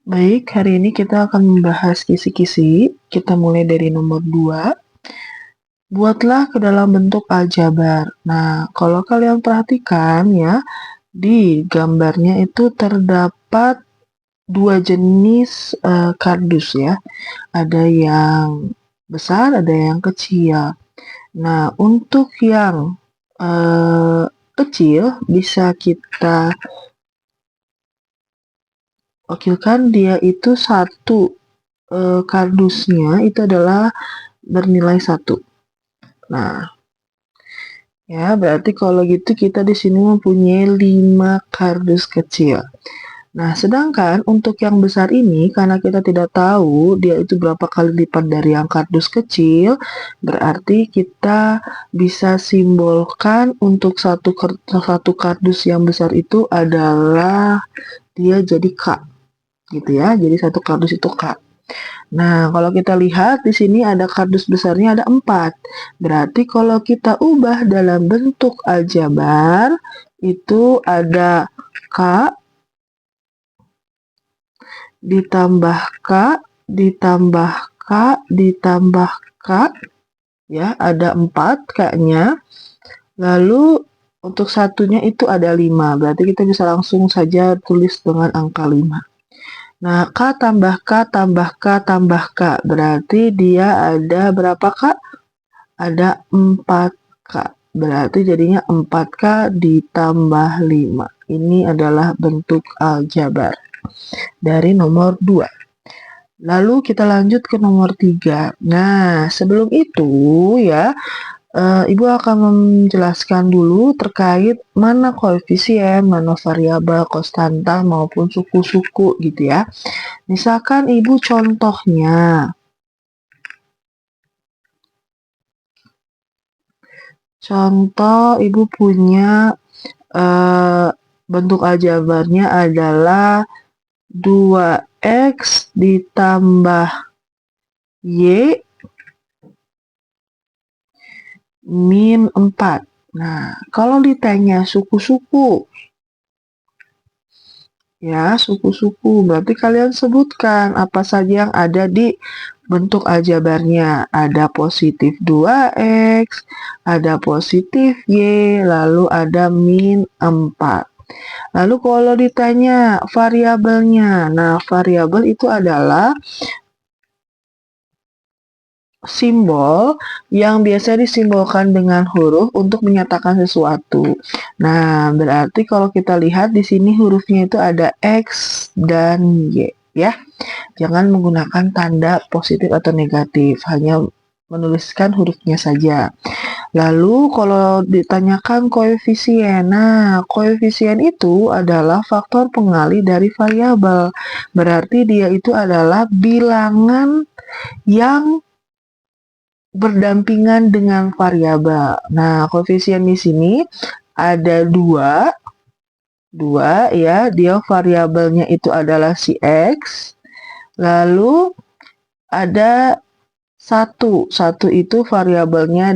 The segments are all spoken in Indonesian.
Baik, hari ini kita akan membahas kisi-kisi. Kita mulai dari nomor 2. Buatlah ke dalam bentuk aljabar. Nah, kalau kalian perhatikan ya, di gambarnya itu terdapat dua jenis kardus ya. Ada yang besar, ada yang kecil. Nah, untuk yang kecil bisa kita wakilkan dia itu satu kardusnya itu adalah bernilai 1. Nah, ya berarti kalau gitu kita di sini mempunyai 5 kardus kecil. Nah, sedangkan untuk yang besar ini, karena kita tidak tahu dia itu berapa kali lipat dari yang kardus kecil, berarti kita bisa simbolkan untuk satu kardus yang besar itu adalah dia jadi K, gitu ya. Jadi satu kardus itu K. Nah, kalau kita lihat di sini ada kardus besarnya ada 4. Berarti kalau kita ubah dalam bentuk aljabar, itu ada K ditambah K ditambah K ditambah K, ya ada 4 K-nya. Lalu untuk satunya itu ada 5. Berarti kita bisa langsung saja tulis dengan angka 5. Nah, K tambah K tambah K tambah K. Berarti dia ada berapa K? Ada 4K. Berarti jadinya 4K ditambah 5. Ini adalah bentuk aljabar dari nomor 2. Lalu kita lanjut ke nomor 3. Nah, sebelum itu ya, Ibu akan menjelaskan dulu terkait mana koefisien, mana variabel, konstanta, maupun suku-suku gitu ya. Misalkan Ibu contohnya, Ibu punya bentuk aljabarnya adalah 2x ditambah y min 4. Nah, kalau ditanya suku-suku, ya suku-suku, berarti kalian sebutkan apa saja yang ada di bentuk aljabarnya. Ada positif 2x, ada positif y, lalu ada min 4. Lalu kalau ditanya variabelnya, nah variabel itu adalah simbol yang biasa disimbolkan dengan huruf untuk menyatakan sesuatu. Nah, berarti kalau kita lihat di sini hurufnya itu ada X dan Y, ya. Jangan menggunakan tanda positif atau negatif, hanya menuliskan hurufnya saja. Lalu kalau ditanyakan koefisien, nah koefisien itu adalah faktor pengali dari variabel. Berarti dia itu adalah bilangan yang berdampingan dengan variabel. Nah, koefisien di sini ada 2 ya, dia variabelnya itu adalah si X. Lalu ada 1 itu variabelnya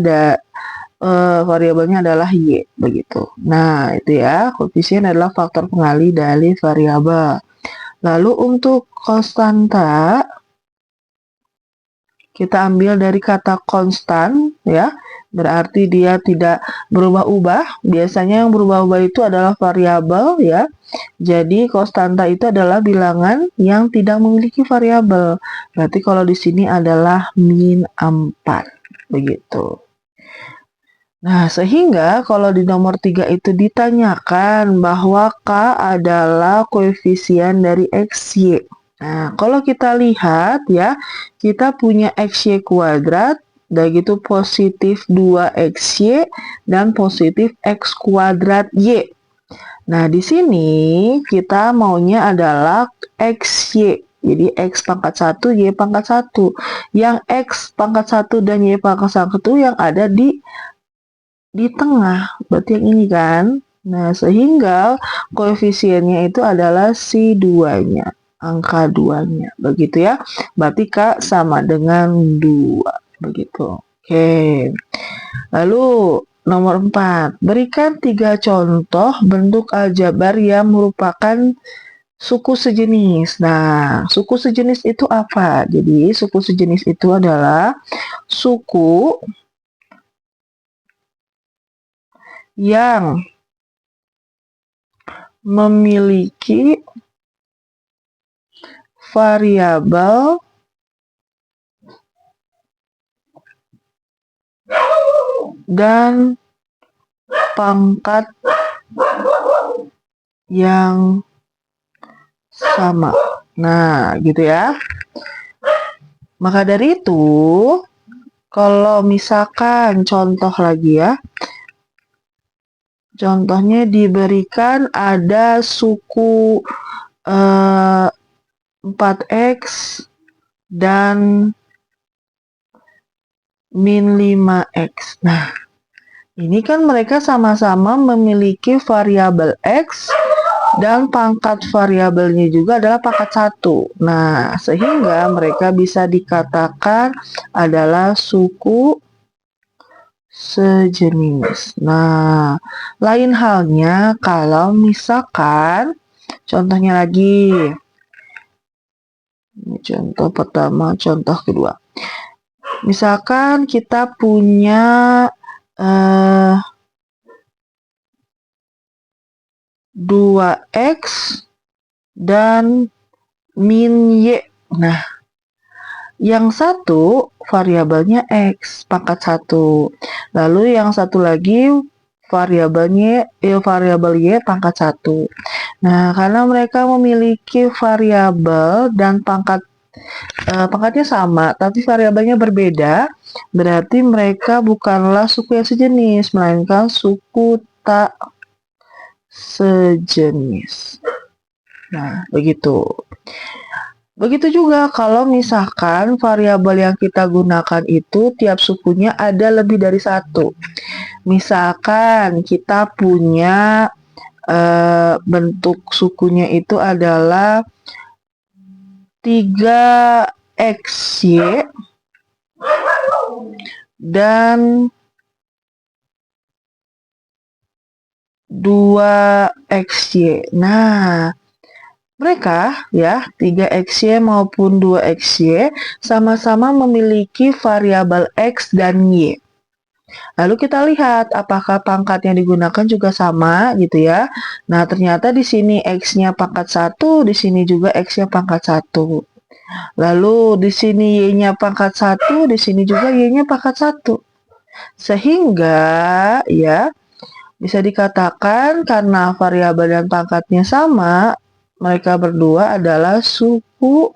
adalah Y, begitu. Nah, itu ya, koefisien adalah faktor pengali dari variabel. Lalu untuk konstanta, kita ambil dari kata konstan, ya, berarti dia tidak berubah-ubah. Biasanya yang berubah-ubah itu adalah variabel, ya. Jadi konstanta itu adalah bilangan yang tidak memiliki variabel. Berarti kalau di sini adalah min 4, begitu. Nah, sehingga kalau di nomor 3 itu ditanyakan bahwa K adalah koefisien dari XY. Nah, kalau kita lihat ya, kita punya XY kuadrat, dan gitu positif 2XY dan positif X kuadrat Y. Nah, di sini kita maunya adalah XY. Jadi X pangkat 1, Y pangkat 1. Yang X pangkat 1 dan Y pangkat 1 yang ada di tengah, berarti yang ini kan. Nah, sehingga koefisiennya itu adalah si 2-nya, angka 2-nya, begitu ya. Berarti K sama dengan 2, begitu. Oke. Lalu nomor 4, berikan 3 contoh bentuk aljabar yang merupakan suku sejenis. Nah, suku sejenis itu apa? Jadi, suku sejenis itu adalah suku yang memiliki variabel dan pangkat yang sama. Nah, gitu ya. Maka dari itu, kalau misalkan contoh lagi ya, contohnya diberikan ada suku 4x dan min 5x. Nah, ini kan mereka sama-sama memiliki variabel x dan pangkat variabelnya juga adalah pangkat 1. Nah, sehingga mereka bisa dikatakan adalah suku sejenis. Nah, lain halnya kalau misalkan contohnya lagi. Ini contoh pertama, contoh kedua. Misalkan kita punya 2x dan min y. Nah, yang satu variabelnya x, pangkat 1. Lalu yang satu lagi variabel y pangkat 1. Nah, karena mereka memiliki variabel dan pangkatnya sama, tapi variabelnya berbeda, berarti mereka bukanlah suku yang sejenis, melainkan suku tak sejenis. Nah, begitu. Begitu juga kalau misalkan variabel yang kita gunakan itu tiap sukunya ada lebih dari satu. Misalkan kita punya bentuk sukunya itu adalah 3xy dan 2xy. Nah, mereka ya 3xy maupun 2xy sama-sama memiliki variabel x dan y. Lalu kita lihat apakah pangkat yang digunakan juga sama gitu ya. Nah, ternyata di sini x-nya pangkat 1, di sini juga x-nya pangkat 1. Lalu di sini y-nya pangkat 1, di sini juga y-nya pangkat 1. Sehingga ya bisa dikatakan karena variabel dan pangkatnya sama, mereka berdua adalah suku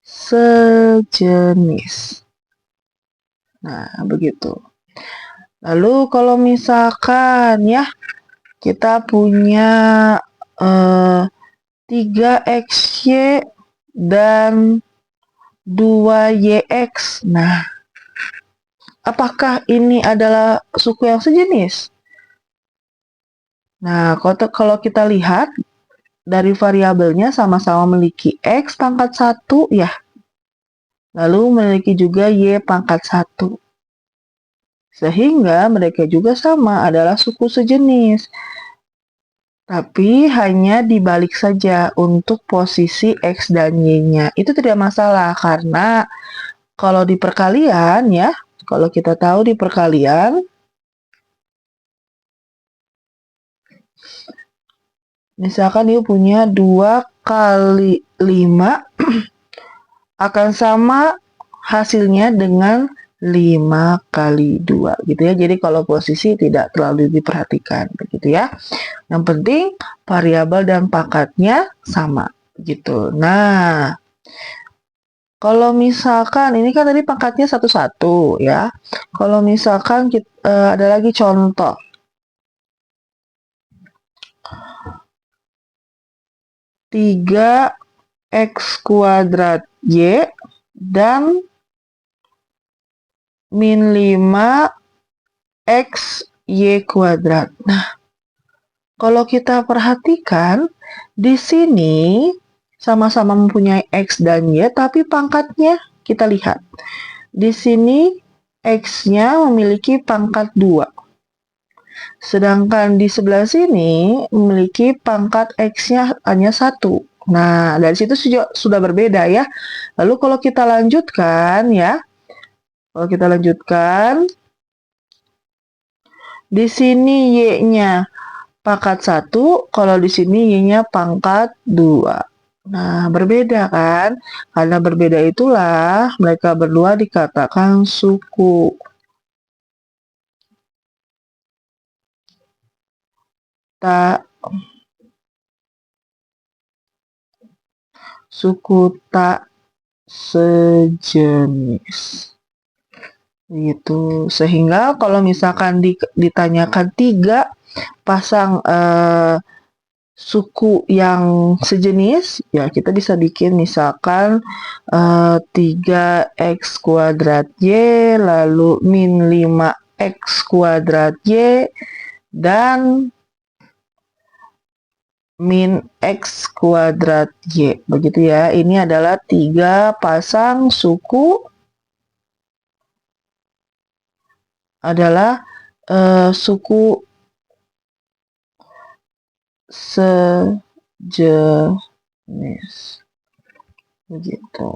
sejenis. Nah, begitu. Lalu kalau misalkan ya kita punya 3xy dan 2yx. Nah, apakah ini adalah suku yang sejenis? Nah, kalau kita lihat dari variabelnya sama-sama memiliki x pangkat 1 ya. Lalu memiliki juga y pangkat 1. Sehingga mereka juga sama adalah suku sejenis. Tapi hanya dibalik saja untuk posisi x dan y-nya. Itu tidak masalah karena kalau di perkalian ya, kalau kita tahu di perkalian, misalkan dia punya 2 kali 5 akan sama hasilnya dengan 5 kali 2 gitu ya. Jadi kalau posisi tidak terlalu diperhatikan begitu ya. Yang penting variabel dan pangkatnya sama gitu. Nah, kalau misalkan ini kan tadi pangkatnya 1-1 ya. Kalau misalkan ada lagi contoh. 3x kuadrat y dan min 5x y kuadrat. Nah, kalau kita perhatikan, di sini sama-sama mempunyai x dan y, tapi pangkatnya kita lihat. Di sini x-nya memiliki pangkat 2. Sedangkan di sebelah sini memiliki pangkat X-nya hanya 1. Nah, dari situ sudah berbeda ya. Lalu kalau kita lanjutkan ya, di sini Y-nya pangkat 1, kalau di sini Y-nya pangkat 2. Nah, berbeda kan? Karena berbeda itulah mereka berdua dikatakan suku. Suku tak sejenis. Gitu. Sehingga kalau misalkan ditanyakan 3 pasang suku yang sejenis, ya kita bisa bikin misalkan 3x kuadrat Y, lalu min 5x kuadrat Y, dan min x kuadrat Y. Begitu ya, ini adalah 3 pasang suku adalah suku sejenis. Begitu.